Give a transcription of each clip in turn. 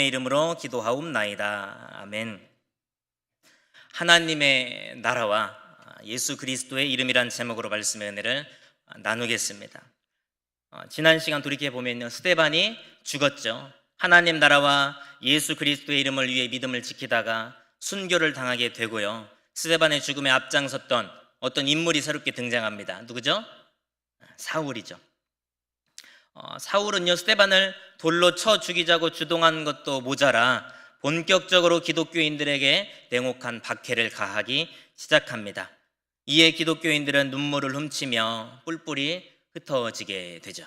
이름으로 기도하옵나이다. 아멘. 하나님의 나라와 예수 그리스도의 이름이란 제목으로 말씀의 은혜를 나누겠습니다. 지난 시간 돌이켜보면요, 스데반이 죽었죠. 하나님 나라와 예수 그리스도의 이름을 위해 믿음을 지키다가 순교를 당하게 되고요, 스데반의 죽음에 앞장섰던 어떤 인물이 새롭게 등장합니다. 누구죠? 사울이죠. 사울은요, 스데반을 돌로 쳐 죽이자고 주동한 것도 모자라 본격적으로 기독교인들에게 냉혹한 박해를 가하기 시작합니다. 이에 기독교인들은 눈물을 훔치며 뿔뿔이 흩어지게 되죠.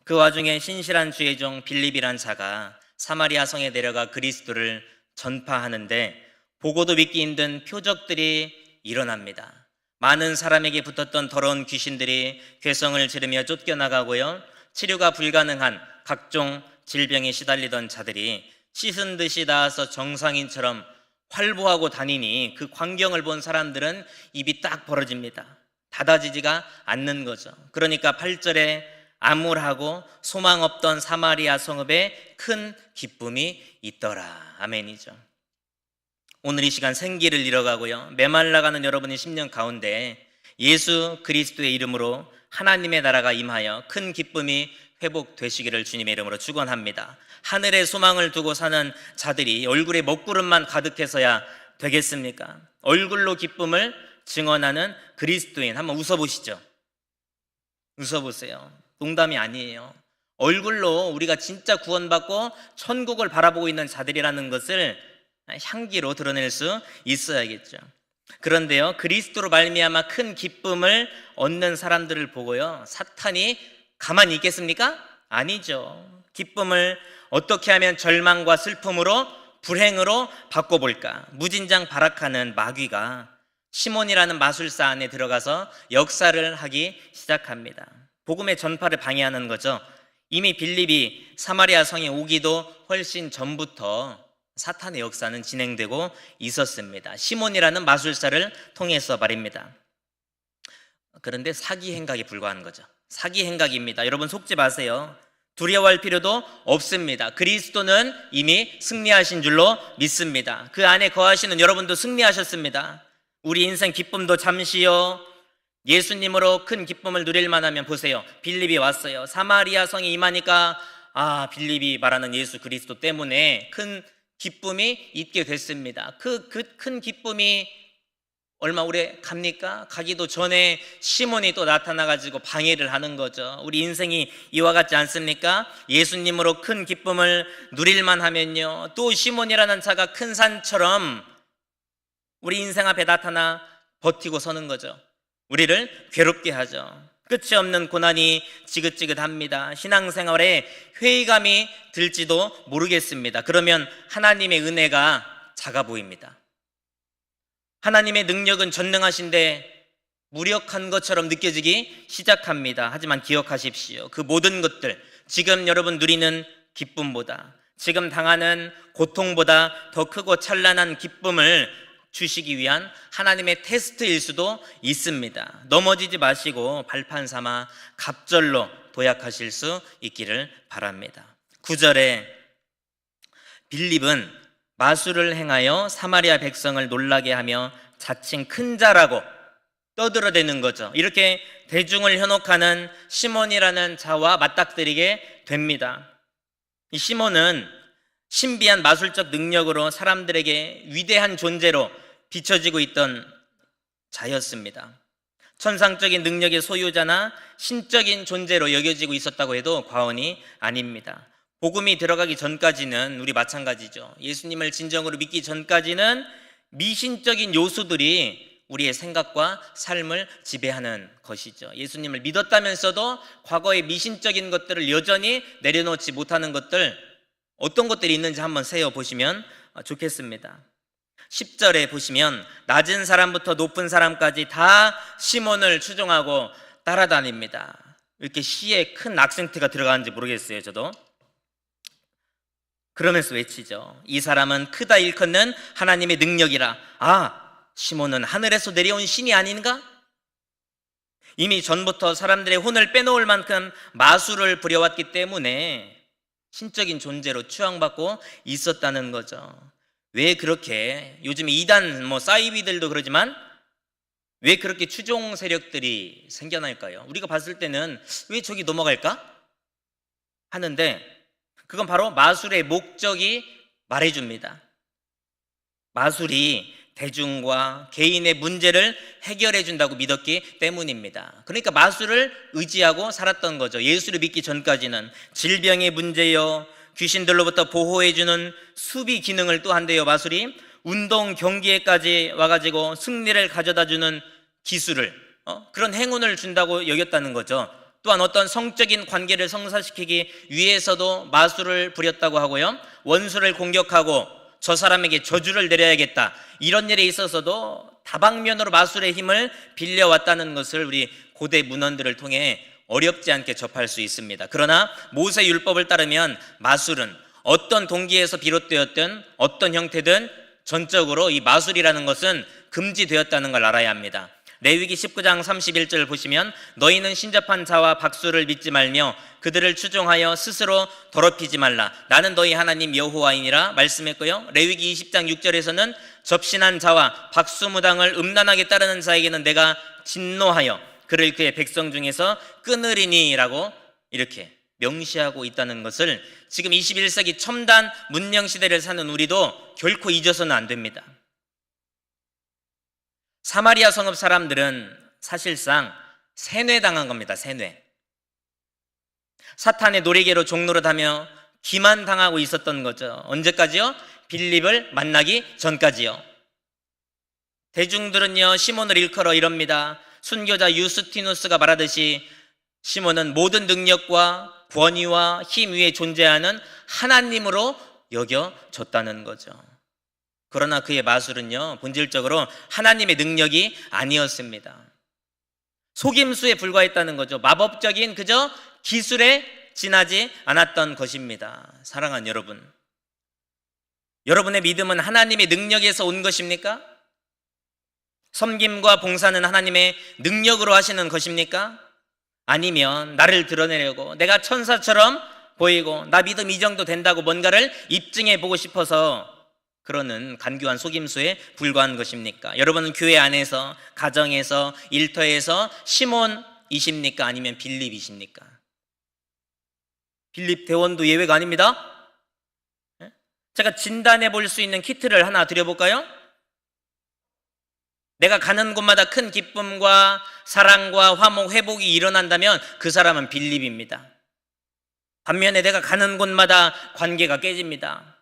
그 와중에 신실한 주의 종 빌립이란 자가 사마리아 성에 내려가 그리스도를 전파하는데 보고도 믿기 힘든 표적들이 일어납니다. 많은 사람에게 붙었던 더러운 귀신들이 괴성을 지르며 쫓겨나가고요, 치료가 불가능한 각종 질병에 시달리던 자들이 씻은 듯이 나아서 정상인처럼 활보하고 다니니 그 광경을 본 사람들은 입이 딱 벌어집니다. 닫아지지가 않는 거죠. 그러니까 8절에 암울하고 소망 없던 사마리아 성읍에 큰 기쁨이 있더라. 아멘이죠. 오늘 이 시간 생기를 잃어가고요, 메말라가는 여러분의 심령 가운데 예수 그리스도의 이름으로 하나님의 나라가 임하여 큰 기쁨이 회복되시기를 주님의 이름으로 축원합니다. 하늘의 소망을 두고 사는 자들이 얼굴에 먹구름만 가득해서야 되겠습니까? 얼굴로 기쁨을 증언하는 그리스도인, 한번 웃어보시죠. 웃어보세요. 농담이 아니에요. 얼굴로 우리가 진짜 구원받고 천국을 바라보고 있는 자들이라는 것을 향기로 드러낼 수 있어야겠죠. 그런데요, 그리스도로 말미암아 큰 기쁨을 얻는 사람들을 보고요, 사탄이 가만히 있겠습니까? 아니죠. 기쁨을 어떻게 하면 절망과 슬픔으로, 불행으로 바꿔볼까? 무진장 발악하는 마귀가 시몬이라는 마술사 안에 들어가서 역사를 하기 시작합니다. 복음의 전파를 방해하는 거죠. 이미 빌립이 사마리아 성에 오기도 훨씬 전부터 사탄의 역사는 진행되고 있었습니다. 시몬이라는 마술사를 통해서 말입니다. 그런데 사기 행각에 불과한 거죠. 사기 행각입니다. 여러분 속지 마세요. 두려워할 필요도 없습니다. 그리스도는 이미 승리하신 줄로 믿습니다. 그 안에 거하시는 여러분도 승리하셨습니다. 우리 인생 기쁨도 잠시요, 예수님으로 큰 기쁨을 누릴 만하면 보세요. 빌립이 왔어요. 사마리아 성에 임하니까 빌립이 말하는 예수 그리스도 때문에 큰 기쁨이 있게 됐습니다. 그 큰 기쁨이 얼마 오래 갑니까? 가기도 전에 시몬이 또 나타나가지고 방해를 하는 거죠. 우리 인생이 이와 같지 않습니까? 예수님으로 큰 기쁨을 누릴만 하면요, 또 시몬이라는 자가 큰 산처럼 우리 인생 앞에 나타나 버티고 서는 거죠. 우리를 괴롭게 하죠. 끝이 없는 고난이 지긋지긋합니다. 신앙생활에 회의감이 들지도 모르겠습니다. 그러면 하나님의 은혜가 작아 보입니다. 하나님의 능력은 전능하신데 무력한 것처럼 느껴지기 시작합니다. 하지만 기억하십시오. 그 모든 것들, 지금 여러분 누리는 기쁨보다, 지금 당하는 고통보다 더 크고 찬란한 기쁨을 주시기 위한 하나님의 테스트일 수도 있습니다. 넘어지지 마시고 발판 삼아 갑절로 도약하실 수 있기를 바랍니다. 9절에 빌립은 마술을 행하여 사마리아 백성을 놀라게 하며 자칭 큰 자라고 떠들어대는 거죠. 이렇게 대중을 현혹하는 시몬이라는 자와 맞닥뜨리게 됩니다. 이 시몬은 신비한 마술적 능력으로 사람들에게 위대한 존재로 비춰지고 있던 자였습니다. 천상적인 능력의 소유자나 신적인 존재로 여겨지고 있었다고 해도 과언이 아닙니다. 복음이 들어가기 전까지는 우리 마찬가지죠. 예수님을 진정으로 믿기 전까지는 미신적인 요소들이 우리의 생각과 삶을 지배하는 것이죠. 예수님을 믿었다면서도 과거의 미신적인 것들을 여전히 내려놓지 못하는 것들, 어떤 것들이 있는지 한번 세어보시면 좋겠습니다. 10절에 보시면 낮은 사람부터 높은 사람까지 다 시몬을 추종하고 따라다닙니다. 이렇게 시에 큰 악센트가 들어가는지 모르겠어요, 저도. 그러면서 외치죠. 이 사람은 크다 일컫는 하나님의 능력이라. 시몬은 하늘에서 내려온 신이 아닌가? 이미 전부터 사람들의 혼을 빼놓을 만큼 마술을 부려왔기 때문에 신적인 존재로 추앙받고 있었다는 거죠. 왜 그렇게 요즘 이단 사이비들도 그러지만 왜 그렇게 추종 세력들이 생겨날까요? 우리가 봤을 때는 왜 저기 넘어갈까 하는데 그건 바로 마술의 목적이 말해줍니다. 마술이 대중과 개인의 문제를 해결해 준다고 믿었기 때문입니다. 그러니까 마술을 의지하고 살았던 거죠. 예수를 믿기 전까지는 질병의 문제요, 귀신들로부터 보호해 주는 수비 기능을 또 한대요. 마술이 운동 경기에까지 와가지고 승리를 가져다 주는 기술을 그런 행운을 준다고 여겼다는 거죠. 또한 어떤 성적인 관계를 성사시키기 위해서도 마술을 부렸다고 하고요, 원수를 공격하고 저 사람에게 저주를 내려야겠다, 이런 일에 있어서도 다방면으로 마술의 힘을 빌려왔다는 것을 우리 고대 문헌들을 통해 어렵지 않게 접할 수 있습니다. 그러나 모세 율법을 따르면 마술은 어떤 동기에서 비롯되었든 어떤 형태든 전적으로 이 마술이라는 것은 금지되었다는 걸 알아야 합니다. 레위기 19장 31절 보시면 너희는 신접한 자와 박수를 믿지 말며 그들을 추종하여 스스로 더럽히지 말라. 나는 너희 하나님 여호와이니라 말씀했고요. 레위기 20장 6절에서는 접신한 자와 박수무당을 음란하게 따르는 자에게는 내가 진노하여 그를 그의 백성 중에서 끊으리니 라고 이렇게 명시하고 있다는 것을 지금 21세기 첨단 문명 시대를 사는 우리도 결코 잊어서는 안 됩니다. 사마리아 성읍 사람들은 사실상 세뇌당한 겁니다. 세뇌. 사탄의 놀이개로 종노릇하며 기만당하고 있었던 거죠. 언제까지요? 빌립을 만나기 전까지요. 대중들은요, 시몬을 일컬어 이럽니다. 순교자 유스티누스가 말하듯이 시몬은 모든 능력과 권위와 힘 위에 존재하는 하나님으로 여겨졌다는 거죠. 그러나 그의 마술은요, 본질적으로 하나님의 능력이 아니었습니다. 속임수에 불과했다는 거죠. 마법적인 그저 기술에 지나지 않았던 것입니다. 사랑하는 여러분, 여러분의 믿음은 하나님의 능력에서 온 것입니까? 섬김과 봉사는 하나님의 능력으로 하시는 것입니까? 아니면 나를 드러내려고 내가 천사처럼 보이고 나 믿음 이 정도 된다고 뭔가를 입증해 보고 싶어서 그러는 간교한 속임수에 불과한 것입니까? 여러분은 교회 안에서, 가정에서, 일터에서 시몬이십니까? 아니면 빌립이십니까? 빌립 대원도 예외가 아닙니다. 제가 진단해 볼 수 있는 키트를 하나 드려볼까요? 내가 가는 곳마다 큰 기쁨과 사랑과 화목, 회복이 일어난다면 그 사람은 빌립입니다. 반면에 내가 가는 곳마다 관계가 깨집니다.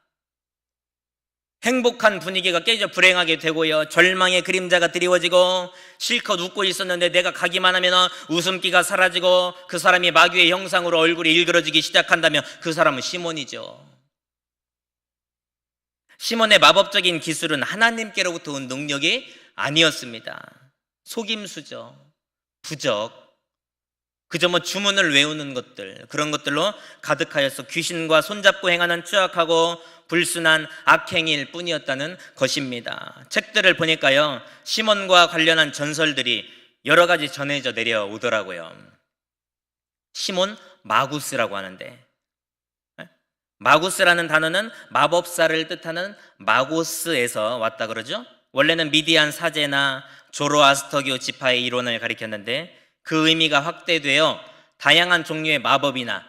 행복한 분위기가 깨져 불행하게 되고요, 절망의 그림자가 드리워지고 실컷 웃고 있었는데 내가 가기만 하면 웃음기가 사라지고 그 사람이 마귀의 형상으로 얼굴이 일그러지기 시작한다면 그 사람은 시몬이죠. 시몬의 마법적인 기술은 하나님께로부터 온 능력이 아니었습니다. 속임수죠. 부적, 그저 주문을 외우는 것들, 그런 것들로 가득하여서 귀신과 손잡고 행하는 추악하고 불순한 악행일 뿐이었다는 것입니다. 책들을 보니까요, 시몬과 관련한 전설들이 여러 가지 전해져 내려오더라고요. 시몬 마구스라고 하는데, 마구스라는 단어는 마법사를 뜻하는 마고스에서 왔다 그러죠. 원래는 미디안 사제나 조로아스터교 지파의 이론을 가리켰는데 그 의미가 확대되어 다양한 종류의 마법이나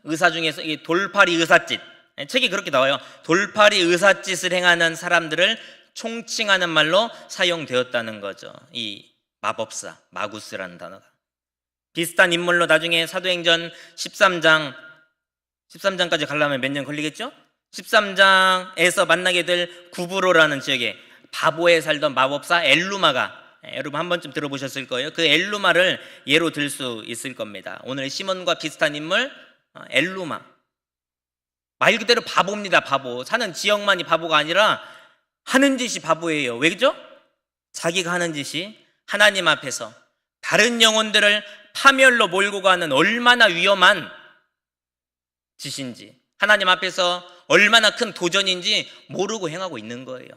의사 중에서 이 돌팔이 의사짓, 책이 그렇게 나와요. 돌팔이 의사짓을 행하는 사람들을 총칭하는 말로 사용되었다는 거죠. 이 마법사, 마구스라는 단어가. 비슷한 인물로 나중에 사도행전 13장까지 가려면 몇 년 걸리겠죠? 13장에서 만나게 될 구브로라는 지역에 바보에 살던 마법사 엘루마가, 여러분 한 번쯤 들어보셨을 거예요. 그 엘루마를 예로 들 수 있을 겁니다. 오늘 시몬과 비슷한 인물 엘루마, 말 그대로 바보입니다. 바보. 사는 지역만이 바보가 아니라 하는 짓이 바보예요. 왜 그죠? 자기가 하는 짓이 하나님 앞에서 다른 영혼들을 파멸로 몰고 가는 얼마나 위험한 짓인지, 하나님 앞에서 얼마나 큰 도전인지 모르고 행하고 있는 거예요.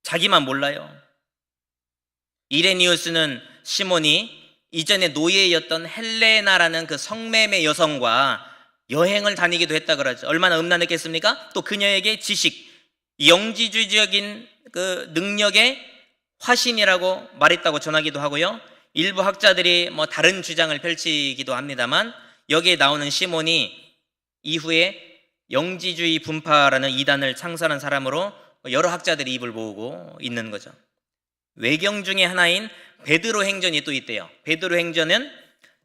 자기만 몰라요. 이레니우스는 시몬이 이전에 노예였던 헬레나라는 그 성매매 여성과 여행을 다니기도 했다 그러죠. 얼마나 음란했겠습니까? 또 그녀에게 지식, 영지주의적인 그 능력의 화신이라고 말했다고 전하기도 하고요. 일부 학자들이 뭐 다른 주장을 펼치기도 합니다만 여기에 나오는 시몬이 이후에 영지주의 분파라는 이단을 창설한 사람으로 여러 학자들이 입을 모으고 있는 거죠. 외경 중에 하나인 베드로 행전이 또 있대요. 베드로 행전은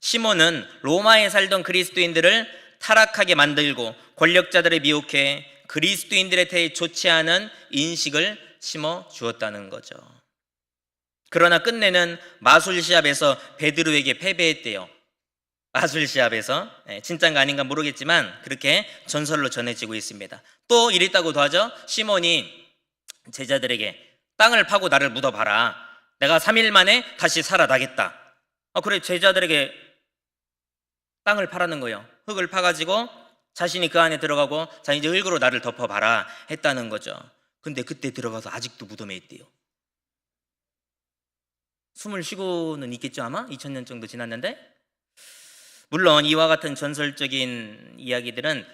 시몬은 로마에 살던 그리스도인들을 타락하게 만들고 권력자들을 미혹해 그리스도인들에 대해 좋지 않은 인식을 심어 주었다는 거죠. 그러나 끝내는 마술 시합에서 베드로에게 패배했대요. 마술 시합에서. 진짜인가 아닌가 모르겠지만 그렇게 전설로 전해지고 있습니다. 또 이랬다고도 하죠. 시몬이 제자들에게 땅을 파고 나를 묻어봐라. 내가 3일 만에 다시 살아나겠다. 그래 제자들에게 땅을 파라는 거예요. 흙을 파가지고 자신이 그 안에 들어가고 자 이제 흙으로 나를 덮어봐라 했다는 거죠. 근데 그때 들어가서 아직도 무덤에 있대요. 숨을 쉬고는 있겠죠 아마? 2000년 정도 지났는데. 물론 이와 같은 전설적인 이야기들은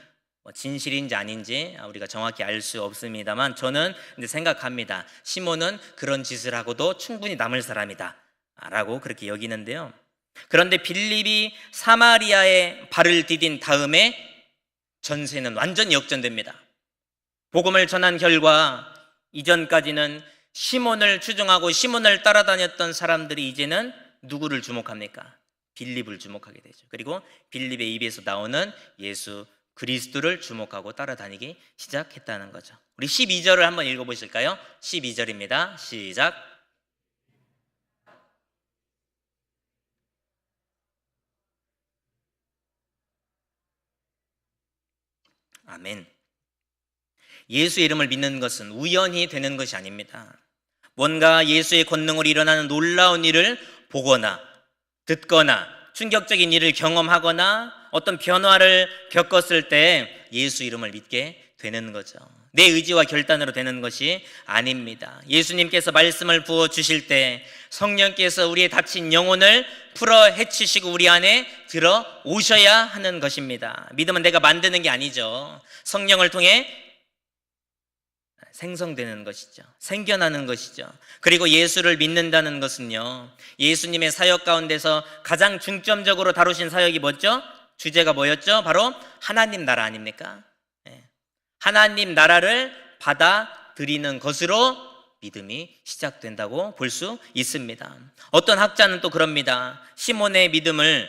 진실인지 아닌지 우리가 정확히 알 수 없습니다만 저는 근데 생각합니다. 시몬은 그런 짓을 하고도 충분히 남을 사람이다 라고 그렇게 여기는데요. 그런데 빌립이 사마리아에 발을 디딘 다음에 전세는 완전히 역전됩니다. 복음을 전한 결과 이전까지는 시몬을 추종하고 시몬을 따라다녔던 사람들이 이제는 누구를 주목합니까? 빌립을 주목하게 되죠. 그리고 빌립의 입에서 나오는 예수 그리스도를 주목하고 따라다니기 시작했다는 거죠. 우리 12절을 한번 읽어보실까요? 12절입니다. 시작. 아멘. 예수의 이름을 믿는 것은 우연히 되는 것이 아닙니다. 뭔가 예수의 권능으로 일어나는 놀라운 일을 보거나 듣거나 충격적인 일을 경험하거나 어떤 변화를 겪었을 때 예수 이름을 믿게 되는 거죠. 내 의지와 결단으로 되는 것이 아닙니다. 예수님께서 말씀을 부어 주실 때 성령께서 우리의 다친 영혼을 풀어 헤치시고 우리 안에 들어 오셔야 하는 것입니다. 믿음은 내가 만드는 게 아니죠. 성령을 통해 생성되는 것이죠. 생겨나는 것이죠. 그리고 예수를 믿는다는 것은요, 예수님의 사역 가운데서 가장 중점적으로 다루신 사역이 뭐죠? 주제가 뭐였죠? 바로 하나님 나라 아닙니까? 하나님 나라를 받아들이는 것으로 믿음이 시작된다고 볼 수 있습니다. 어떤 학자는 또 그럽니다. 시몬의 믿음을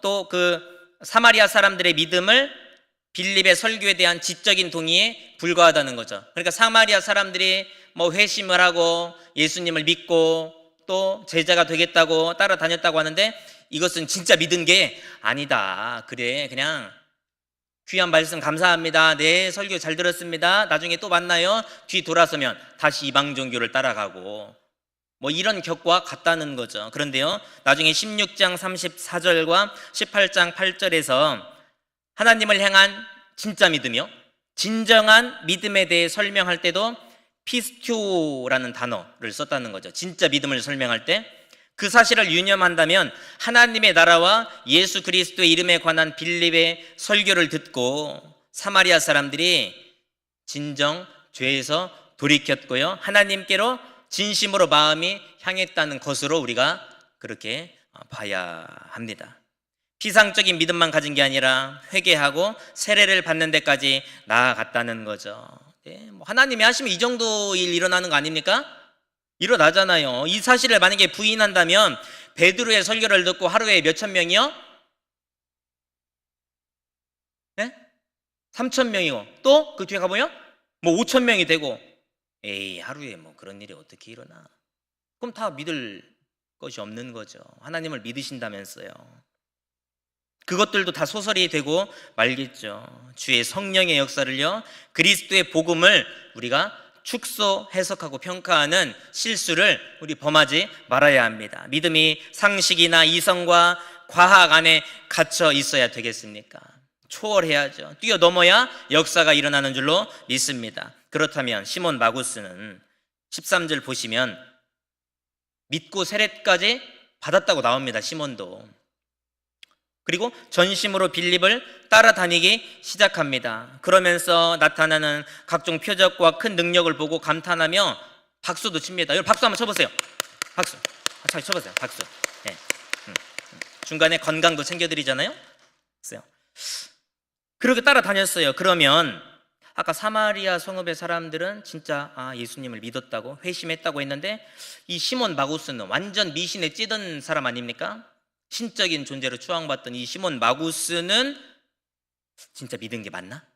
또 그 사마리아 사람들의 믿음을 빌립의 설교에 대한 지적인 동의에 불과하다는 거죠. 그러니까 사마리아 사람들이 뭐 회심을 하고 예수님을 믿고 또 제자가 되겠다고 따라다녔다고 하는데 이것은 진짜 믿은 게 아니다. 그래 그냥 귀한 말씀 감사합니다. 네 설교 잘 들었습니다. 나중에 또 만나요. 뒤 돌아서면 다시 이방 종교를 따라가고 뭐 이런 격과 같다는 거죠. 그런데요 나중에 16장 34절과 18장 8절에서 하나님을 향한 진짜 믿음이요, 진정한 믿음에 대해 설명할 때도 피스토라는 단어를 썼다는 거죠. 진짜 믿음을 설명할 때 그 사실을 유념한다면 하나님의 나라와 예수 그리스도의 이름에 관한 빌립의 설교를 듣고 사마리아 사람들이 진정 죄에서 돌이켰고요, 하나님께로 진심으로 마음이 향했다는 것으로 우리가 그렇게 봐야 합니다. 피상적인 믿음만 가진 게 아니라 회개하고 세례를 받는 데까지 나아갔다는 거죠. 뭐 하나님이 하시면 이 정도 일 일어나는 거 아닙니까? 일어나잖아요. 이 사실을 만약에 부인한다면 베드로의 설교를 듣고 하루에 몇천 명이요? 네? 3천 명이고 또 그 뒤에 가보면 뭐 5천 명이 되고 에이 하루에 뭐 그런 일이 어떻게 일어나? 그럼 다 믿을 것이 없는 거죠. 하나님을 믿으신다면서요. 그것들도 다 소설이 되고 말겠죠. 주의 성령의 역사를요, 그리스도의 복음을 우리가 축소 해석하고 평가하는 실수를 우리 범하지 말아야 합니다. 믿음이 상식이나 이성과 과학 안에 갇혀 있어야 되겠습니까? 초월해야죠. 뛰어넘어야 역사가 일어나는 줄로 믿습니다. 그렇다면 시몬 마구스는 13절 보시면 믿고 세례까지 받았다고 나옵니다. 시몬도. 그리고 전심으로 빌립을 따라다니기 시작합니다. 그러면서 나타나는 각종 표적과 큰 능력을 보고 감탄하며 박수도 칩니다. 여러분 박수 한번 쳐보세요. 박수. 잘 쳐보세요. 박수. 네. 중간에 건강도 챙겨드리잖아요. 그렇게 따라다녔어요. 그러면 아까 사마리아 성읍의 사람들은 진짜 예수님을 믿었다고 회심했다고 했는데 이 시몬 마구스는 완전 미신에 찌든 사람 아닙니까? 신적인 존재로 추앙받던 이 시몬 마구스는 진짜 믿은 게 맞나?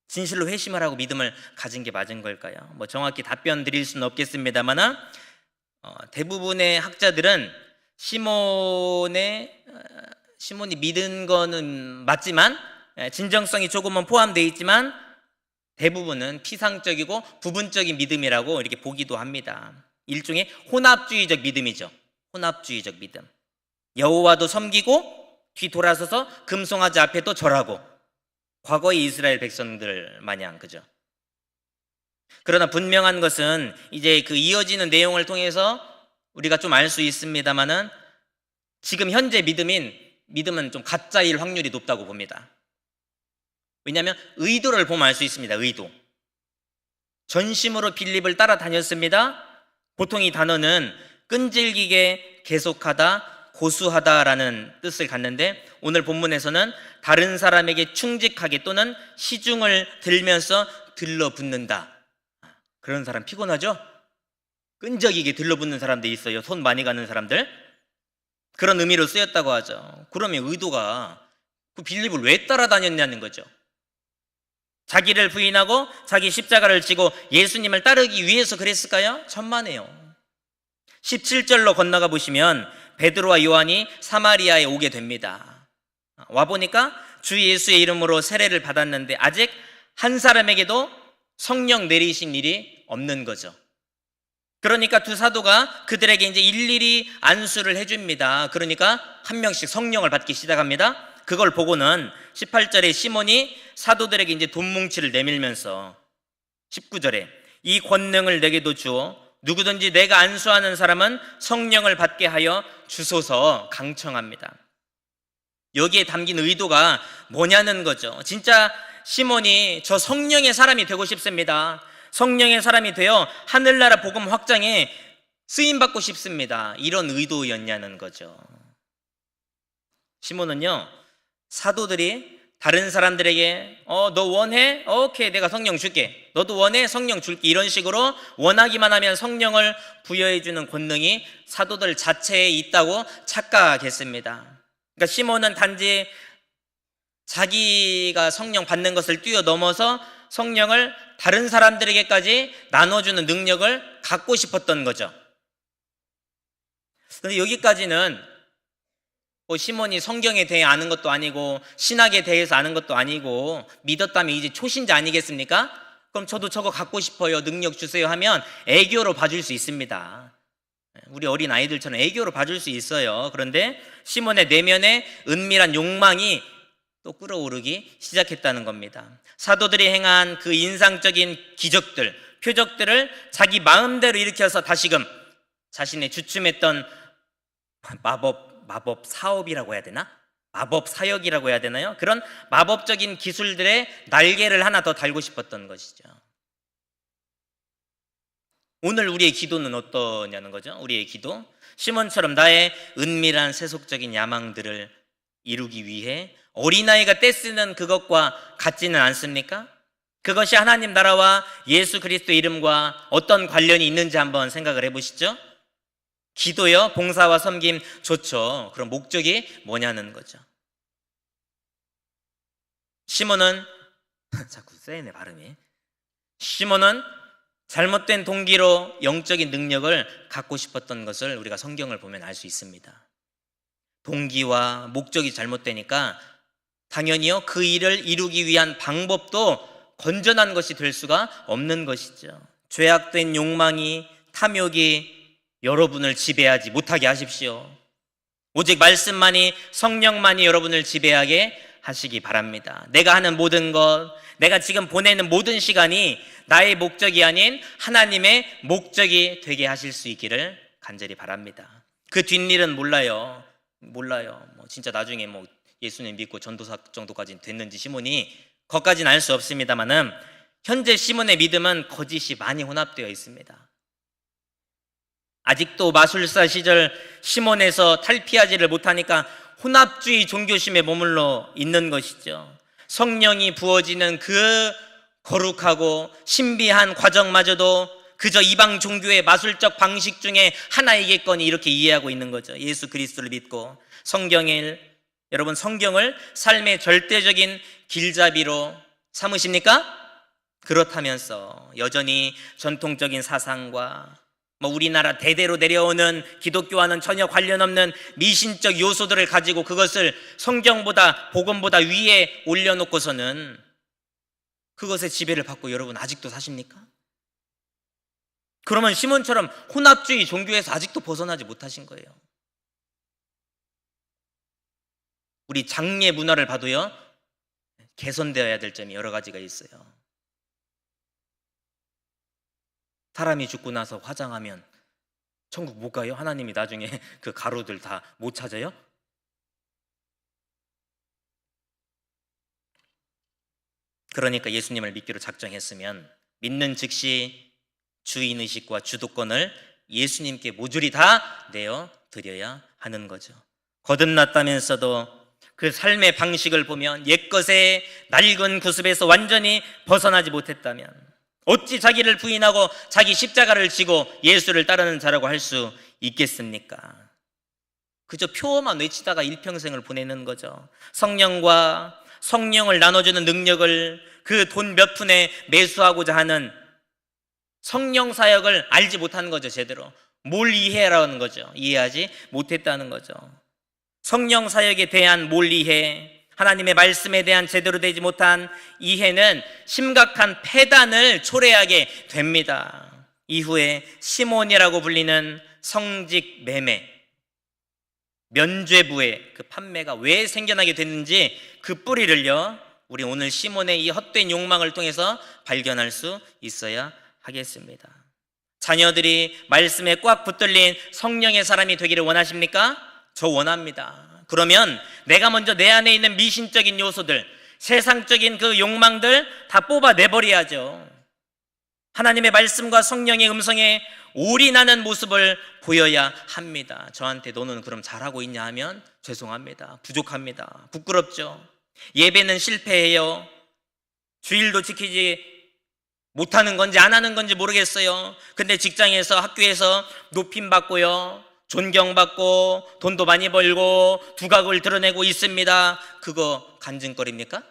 진실로 회심을 하고 믿음을 가진 게 맞은 걸까요? 뭐 정확히 답변 드릴 수는 없겠습니다만 대부분의 학자들은 시몬이 믿은 거는 맞지만 진정성이 조금은 포함되어 있지만 대부분은 피상적이고 부분적인 믿음이라고 이렇게 보기도 합니다. 일종의 혼합주의적 믿음이죠. 혼합주의적 믿음. 여호와도 섬기고 뒤돌아서서 금송아지 앞에 또 절하고 과거의 이스라엘 백성들 마냥, 그죠? 그러나 분명한 것은 이제 그 이어지는 내용을 통해서 우리가 좀 알 수 있습니다만은 지금 현재 믿음은 좀 가짜일 확률이 높다고 봅니다. 왜냐하면 의도를 보면 알 수 있습니다. 의도. 전심으로 빌립을 따라다녔습니다. 보통 이 단어는 끈질기게 계속하다, 고수하다라는 뜻을 갖는데 오늘 본문에서는 다른 사람에게 충직하게 또는 시중을 들면서 들러붙는다. 그런 사람 피곤하죠? 끈적이게 들러붙는 사람들이 있어요. 손 많이 가는 사람들. 그런 의미로 쓰였다고 하죠. 그러면 의도가 그 빌립을 왜 따라다녔냐는 거죠. 자기를 부인하고 자기 십자가를 지고 예수님을 따르기 위해서 그랬을까요? 천만에요. 17절로 건너가 보시면 베드로와 요한이 사마리아에 오게 됩니다. 와보니까 주 예수의 이름으로 세례를 받았는데 아직 한 사람에게도 성령 내리신 일이 없는 거죠. 그러니까 두 사도가 그들에게 이제 일일이 안수를 해줍니다. 그러니까 한 명씩 성령을 받기 시작합니다. 그걸 보고는 18절에 시몬이 사도들에게 이제 돈뭉치를 내밀면서 19절에 이 권능을 내게도 주어 누구든지 내가 안수하는 사람은 성령을 받게 하여 주소서 강청합니다. 여기에 담긴 의도가 뭐냐는 거죠. 진짜 시몬이 저 성령의 사람이 되고 싶습니다. 성령의 사람이 되어 하늘나라 복음 확장에 쓰임받고 싶습니다. 이런 의도였냐는 거죠. 시몬은요, 사도들이 다른 사람들에게 너 원해? 오케이, 내가 성령 줄게. 너도 원해? 성령 줄게. 이런 식으로 원하기만 하면 성령을 부여해주는 권능이 사도들 자체에 있다고 착각했습니다. 그러니까 시몬은 단지 자기가 성령 받는 것을 뛰어넘어서 성령을 다른 사람들에게까지 나눠주는 능력을 갖고 싶었던 거죠. 그런데 여기까지는 시몬이 성경에 대해 아는 것도 아니고 신학에 대해서 아는 것도 아니고 믿었다면 이제 초신자 아니겠습니까? 그럼 저도 저거 갖고 싶어요, 능력 주세요 하면 애교로 봐줄 수 있습니다. 우리 어린 아이들처럼 애교로 봐줄 수 있어요. 그런데 시몬의 내면에 은밀한 욕망이 또 끌어오르기 시작했다는 겁니다. 사도들이 행한 그 인상적인 기적들, 표적들을 자기 마음대로 일으켜서 다시금 자신의 주춤했던 마법 사업이라고 해야 되나? 마법 사역이라고 해야 되나요? 그런 마법적인 기술들의 날개를 하나 더 달고 싶었던 것이죠. 오늘 우리의 기도는 어떠냐는 거죠. 우리의 기도, 시몬처럼 나의 은밀한 세속적인 야망들을 이루기 위해 어린아이가 떼쓰는 그것과 같지는 않습니까? 그것이 하나님 나라와 예수 그리스도 이름과 어떤 관련이 있는지 한번 생각을 해보시죠. 기도요, 봉사와 섬김 좋죠. 그럼 목적이 뭐냐는 거죠. 시몬은 자꾸 세네 발음이. 시몬은 잘못된 동기로 영적인 능력을 갖고 싶었던 것을 우리가 성경을 보면 알 수 있습니다. 동기와 목적이 잘못되니까 당연히요, 그 일을 이루기 위한 방법도 건전한 것이 될 수가 없는 것이죠. 죄악된 욕망이, 탐욕이 여러분을 지배하지 못하게 하십시오. 오직 말씀만이, 성령만이 여러분을 지배하게 하시기 바랍니다. 내가 하는 모든 것, 내가 지금 보내는 모든 시간이 나의 목적이 아닌 하나님의 목적이 되게 하실 수 있기를 간절히 바랍니다. 그 뒷일은 몰라요. 뭐 진짜 나중에 뭐 예수님 믿고 전도사 정도까지 됐는지 시몬이 거기까지는 알 수 없습니다만은 현재 시몬의 믿음은 거짓이 많이 혼합되어 있습니다. 아직도 마술사 시절 시몬에서 탈피하지를 못하니까 혼합주의 종교심에 머물러 있는 것이죠. 성령이 부어지는 그 거룩하고 신비한 과정마저도 그저 이방 종교의 마술적 방식 중에 하나이겠거니 이렇게 이해하고 있는 거죠. 예수 그리스도를 믿고 여러분 성경을 삶의 절대적인 길잡이로 삼으십니까? 그렇다면서 여전히 전통적인 사상과 우리나라 대대로 내려오는 기독교와는 전혀 관련 없는 미신적 요소들을 가지고 그것을 성경보다 복음보다 위에 올려놓고서는 그것의 지배를 받고 여러분 아직도 사십니까? 그러면 시몬처럼 혼합주의 종교에서 아직도 벗어나지 못하신 거예요. 우리 장례 문화를 봐도요, 개선되어야 될 점이 여러 가지가 있어요. 사람이 죽고 나서 화장하면 천국 못 가요? 하나님이 나중에 그 가루들 다 못 찾아요? 그러니까 예수님을 믿기로 작정했으면 믿는 즉시 주인의식과 주도권을 예수님께 모조리 다 내어 드려야 하는 거죠. 거듭났다면서도 그 삶의 방식을 보면 옛것의 낡은 구습에서 완전히 벗어나지 못했다면 어찌 자기를 부인하고 자기 십자가를 지고 예수를 따르는 자라고 할 수 있겠습니까? 그저 표어만 외치다가 일평생을 보내는 거죠. 성령과 성령을 나눠주는 능력을 그 돈 몇 푼에 매수하고자 하는 성령 사역을 알지 못하는 거죠. 제대로 뭘 이해하라는 거죠. 이해하지 못했다는 거죠. 성령 사역에 대한 몰이해, 하나님의 말씀에 대한 제대로 되지 못한 이해는 심각한 폐단을 초래하게 됩니다. 이후에 시몬이라고 불리는 성직 매매, 면죄부의 그 판매가 왜 생겨나게 됐는지 그 뿌리를요, 우리 오늘 시몬의 이 헛된 욕망을 통해서 발견할 수 있어야 하겠습니다. 자녀들이 말씀에 꽉 붙들린 성령의 사람이 되기를 원하십니까? 저 원합니다. 그러면 내가 먼저 내 안에 있는 미신적인 요소들, 세상적인 그 욕망들 다 뽑아내버려야죠. 하나님의 말씀과 성령의 음성에 올인하는 모습을 보여야 합니다. 저한테 너는 그럼 잘하고 있냐 하면 죄송합니다. 부족합니다. 부끄럽죠. 예배는 실패해요. 주일도 지키지 못하는 건지 안 하는 건지 모르겠어요. 근데 직장에서 학교에서 높임 받고요, 존경받고 돈도 많이 벌고 두각을 드러내고 있습니다. 그거 간증거리입니까?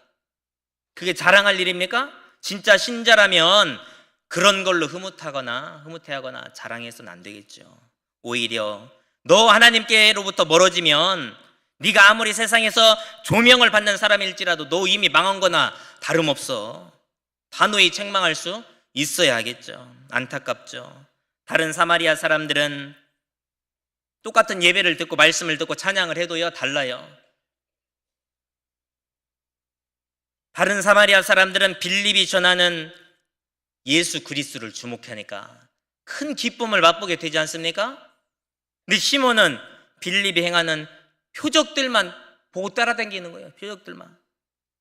그게 자랑할 일입니까? 진짜 신자라면 그런 걸로 흐뭇해하거나 자랑해서는 안 되겠죠. 오히려 너 하나님께로부터 멀어지면 네가 아무리 세상에서 조명을 받는 사람일지라도 너 이미 망한 거나 다름없어. 단호히 책망할 수 있어야 하겠죠. 안타깝죠. 다른 사마리아 사람들은 똑같은 예배를 듣고 말씀을 듣고 찬양을 해도요, 달라요. 다른 사마리아 사람들은 빌립이 전하는 예수 그리스도를 주목하니까 큰 기쁨을 맛보게 되지 않습니까? 근데 시몬은 빌립이 행하는 표적들만 보고 따라다니는 거예요. 표적들만.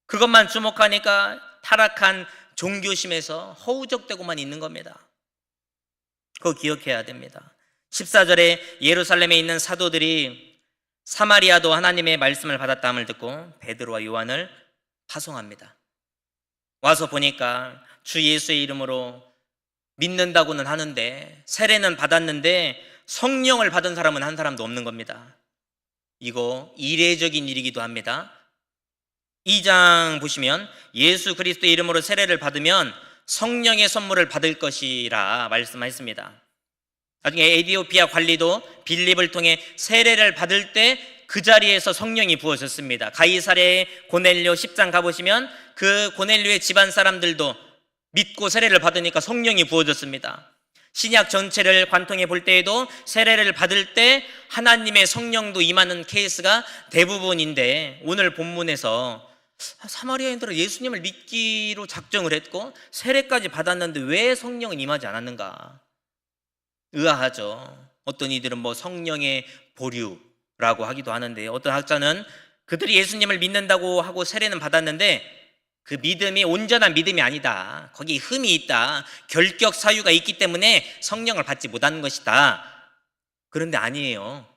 그것만 주목하니까 타락한 종교심에서 허우적대고만 있는 겁니다. 그거 기억해야 됩니다. 14절에 예루살렘에 있는 사도들이 사마리아도 하나님의 말씀을 받았다함을 듣고 베드로와 요한을 파송합니다. 와서 보니까 주 예수의 이름으로 믿는다고는 하는데, 세례는 받았는데 성령을 받은 사람은 한 사람도 없는 겁니다. 이거 이례적인 일이기도 합니다. 2장 보시면 예수 그리스도의 이름으로 세례를 받으면 성령의 선물을 받을 것이라 말씀하셨습니다. 나중에 에디오피아 관리도 빌립을 통해 세례를 받을 때 그 자리에서 성령이 부어졌습니다. 가이사랴의 고넬료 10장 가보시면 그 고넬료의 집안 사람들도 믿고 세례를 받으니까 성령이 부어졌습니다. 신약 전체를 관통해 볼 때에도 세례를 받을 때 하나님의 성령도 임하는 케이스가 대부분인데, 오늘 본문에서 사마리아인들은 예수님을 믿기로 작정을 했고 세례까지 받았는데 왜 성령은 임하지 않았는가? 의아하죠. 어떤 이들은 성령의 보류라고 하기도 하는데요. 어떤 학자는 그들이 예수님을 믿는다고 하고 세례는 받았는데 그 믿음이 온전한 믿음이 아니다. 거기에 흠이 있다. 결격 사유가 있기 때문에 성령을 받지 못하는 것이다. 그런데 아니에요.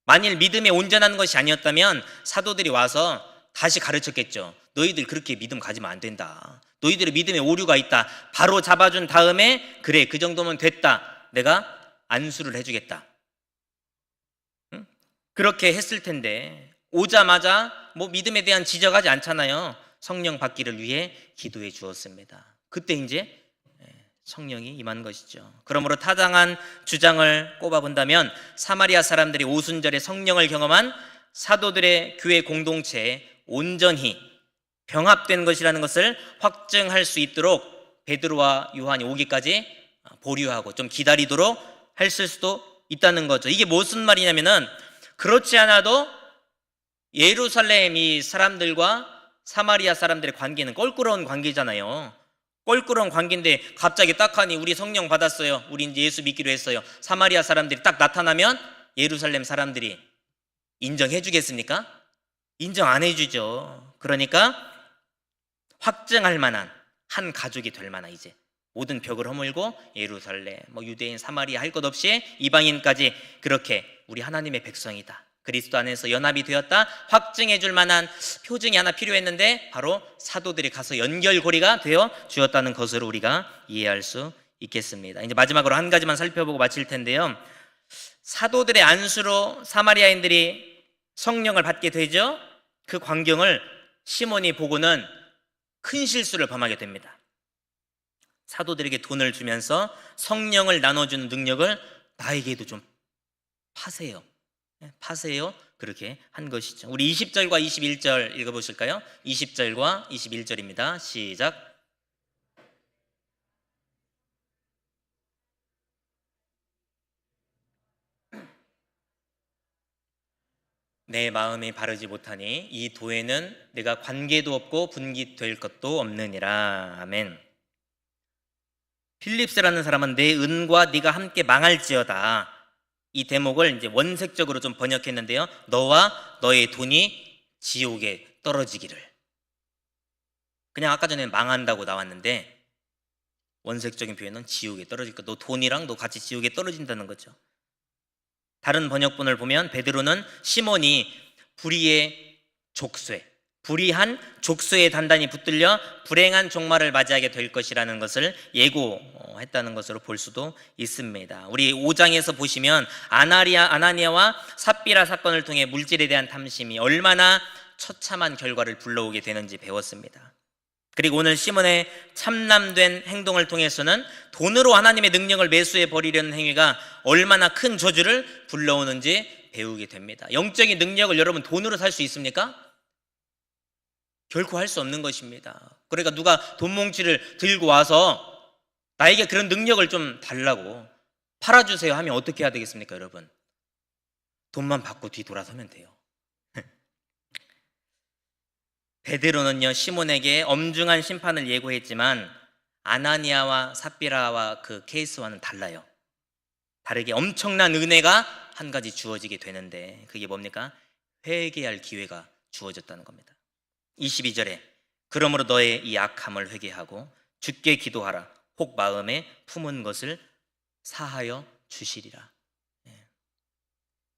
만일 믿음이 온전한 것이 아니었다면 사도들이 와서 다시 가르쳤겠죠. 너희들 그렇게 믿음 가지면 안 된다. 너희들의 믿음에 오류가 있다. 바로 잡아준 다음에 그래 그 정도면 됐다. 내가 안수를 해주겠다. 응? 그렇게 했을 텐데 오자마자 뭐 믿음에 대한 지적하지 않잖아요. 성령 받기를 위해 기도해 주었습니다. 그때 이제 성령이 임한 것이죠. 그러므로 타당한 주장을 꼽아본다면 사마리아 사람들이 오순절에 성령을 경험한 사도들의 교회 공동체에 온전히 병합된 것이라는 것을 확증할 수 있도록 베드로와 요한이 오기까지 보류하고 좀 기다리도록 했을 수도 있다는 거죠. 이게 무슨 말이냐면은 그렇지 않아도 예루살렘 이 사람들과 사마리아 사람들의 관계는 껄끄러운 관계잖아요. 껄끄러운 관계인데 갑자기 딱 하니 우리 성령 받았어요. 우리 이제 예수 믿기로 했어요. 사마리아 사람들이 딱 나타나면 예루살렘 사람들이 인정해 주겠습니까? 인정 안 해주죠. 그러니까 확증할 만한 한 가족이 될 만한 이제 모든 벽을 허물고 예루살렘, 유대인, 사마리아 할 것 없이 이방인까지 그렇게 우리 하나님의 백성이다. 그리스도 안에서 연합이 되었다. 확증해 줄 만한 표징이 하나 필요했는데 바로 사도들이 가서 연결고리가 되어 주었다는 것으로 우리가 이해할 수 있겠습니다. 이제 마지막으로 한 가지만 살펴보고 마칠 텐데요. 사도들의 안수로 사마리아인들이 성령을 받게 되죠. 그 광경을 시몬이 보고는 큰 실수를 범하게 됩니다. 사도들에게 돈을 주면서 성령을 나눠주는 능력을 나에게도 좀 파세요. 그렇게 한 것이죠. 우리 20절과 21절 읽어보실까요? 20절과 21절입니다. 시작. 내 마음이 바르지 못하니 이 도에는 내가 관계도 없고 분깃될 것도 없느니라. 아멘. 필립스라는 사람은 내 은과 네가 함께 망할지어다. 이 대목을 이제 원색적으로 좀 번역했는데요. 너와 너의 돈이 지옥에 떨어지기를. 그냥 아까 전에 망한다고 나왔는데 원색적인 표현은 지옥에 떨어질 것. 너 돈이랑 너 같이 지옥에 떨어진다는 거죠. 다른 번역본을 보면 베드로는 시몬이 불의한 족쇄에 단단히 붙들려 불행한 종말을 맞이하게 될 것이라는 것을 예고했다는 것으로 볼 수도 있습니다. 우리 5장에서 보시면 아나니아와 삽비라 사건을 통해 물질에 대한 탐심이 얼마나 처참한 결과를 불러오게 되는지 배웠습니다. 그리고 오늘 시몬의 참남된 행동을 통해서는 돈으로 하나님의 능력을 매수해 버리려는 행위가 얼마나 큰 저주를 불러오는지 배우게 됩니다. 영적인 능력을 여러분 돈으로 살 수 있습니까? 결코 할 수 없는 것입니다. 그러니까 누가 돈 뭉치를 들고 와서 나에게 그런 능력을 좀 달라고 팔아주세요 하면 어떻게 해야 되겠습니까, 여러분? 돈만 받고 뒤돌아서면 돼요. 베드로는요 시몬에게 엄중한 심판을 예고했지만 아나니아와 삽비라와 그 케이스와는 달라요. 다르게 엄청난 은혜가 한 가지 주어지게 되는데 그게 뭡니까? 회개할 기회가 주어졌다는 겁니다. 22절에 그러므로 너의 이 악함을 회개하고 주께 기도하라. 혹 마음에 품은 것을 사하여 주시리라.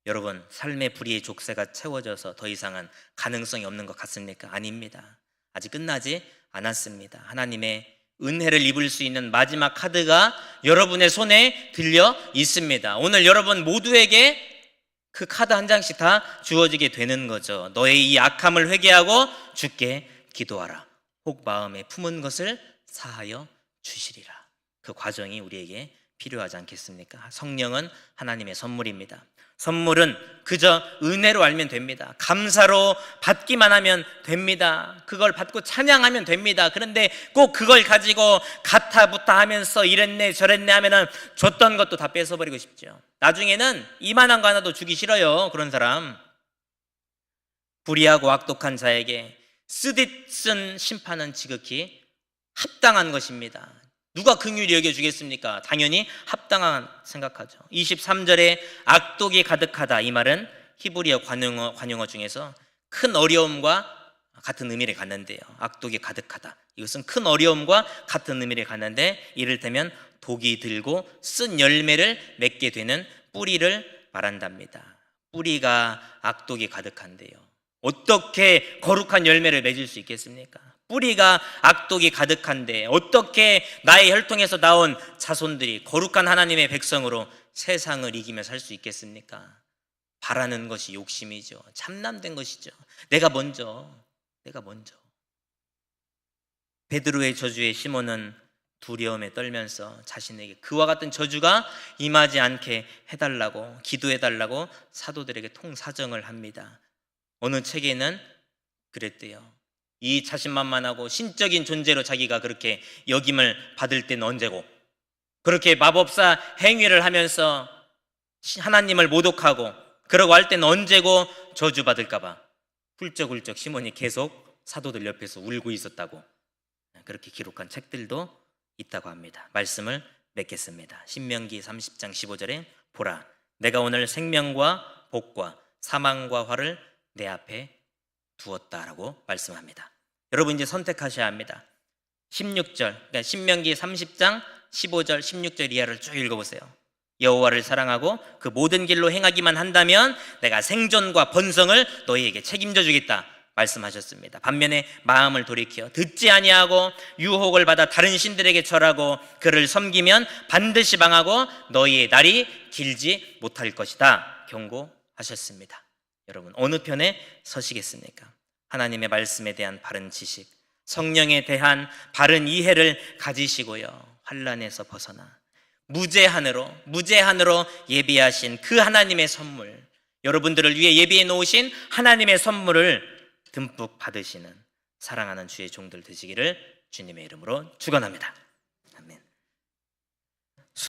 여러분 삶의 불의의 족쇄가 채워져서 더 이상은 가능성이 없는 것 같습니까? 아닙니다. 아직 끝나지 않았습니다. 하나님의 은혜를 입을 수 있는 마지막 카드가 여러분의 손에 들려 있습니다. 오늘 여러분 모두에게 그 카드 한 장씩 다 주어지게 되는 거죠. 너의 이 악함을 회개하고 주께 기도하라. 혹 마음에 품은 것을 사하여 주시리라. 그 과정이 우리에게 필요하지 않겠습니까? 성령은 하나님의 선물입니다. 선물은 그저 은혜로 알면 됩니다. 감사로 받기만 하면 됩니다. 그걸 받고 찬양하면 됩니다. 그런데 꼭 그걸 가지고 가타부타 하면서 이랬네 저랬네 하면은 줬던 것도 다 뺏어버리고 싶죠. 나중에는 이만한 거 하나도 주기 싫어요. 그런 사람. 불의하고 악독한 자에게 쓰디쓴 심판은 지극히 합당한 것입니다. 누가 긍휼히 여겨주겠습니까? 당연히 합당한 생각하죠. 23절에 악독이 가득하다, 이 말은 히브리어 관용어 중에서 큰 어려움과 같은 의미를 갖는데요. 악독이 가득하다, 이것은 큰 어려움과 같은 의미를 갖는데, 이를테면 독이 들고 쓴 열매를 맺게 되는 뿌리를 말한답니다. 뿌리가 악독이 가득한데요, 어떻게 거룩한 열매를 맺을 수 있겠습니까? 뿌리가 악독이 가득한데 어떻게 나의 혈통에서 나온 자손들이 거룩한 하나님의 백성으로 세상을 이기며 살 수 있겠습니까? 바라는 것이 욕심이죠. 참남된 것이죠. 내가 먼저. 베드로의 저주에 시몬은 두려움에 떨면서 자신에게 그와 같은 저주가 임하지 않게 해달라고, 기도해달라고 사도들에게 통사정을 합니다. 어느 책에는 그랬대요. 이 자신만만하고 신적인 존재로 자기가 그렇게 여김을 받을 때는 언제고, 그렇게 마법사 행위를 하면서 하나님을 모독하고 그러고 할 때는 언제고, 저주받을까봐 훌쩍훌쩍 시몬이 계속 사도들 옆에서 울고 있었다고, 그렇게 기록한 책들도 있다고 합니다. 말씀을 맺겠습니다. 신명기 30장 15절에 보라, 내가 오늘 생명과 복과 사망과 화를 내 앞에 두었다라고 말씀합니다. 여러분 이제 선택하셔야 합니다. 16절, 그러니까 신명기 30장 15절 16절 이하를 쭉 읽어보세요. 여호와를 사랑하고 그 모든 길로 행하기만 한다면 내가 생존과 번성을 너희에게 책임져 주겠다 말씀하셨습니다. 반면에 마음을 돌이켜 듣지 아니하고 유혹을 받아 다른 신들에게 절하고 그를 섬기면 반드시 망하고 너희의 날이 길지 못할 것이다 경고하셨습니다. 여러분 어느 편에 서시겠습니까? 하나님의 말씀에 대한 바른 지식, 성령에 대한 바른 이해를 가지시고요, 환난에서 벗어나 무제한으로 예비하신 그 하나님의 선물, 여러분들을 위해 예비해 놓으신 하나님의 선물을 듬뿍 받으시는 사랑하는 주의 종들 되시기를 주님의 이름으로 축원합니다.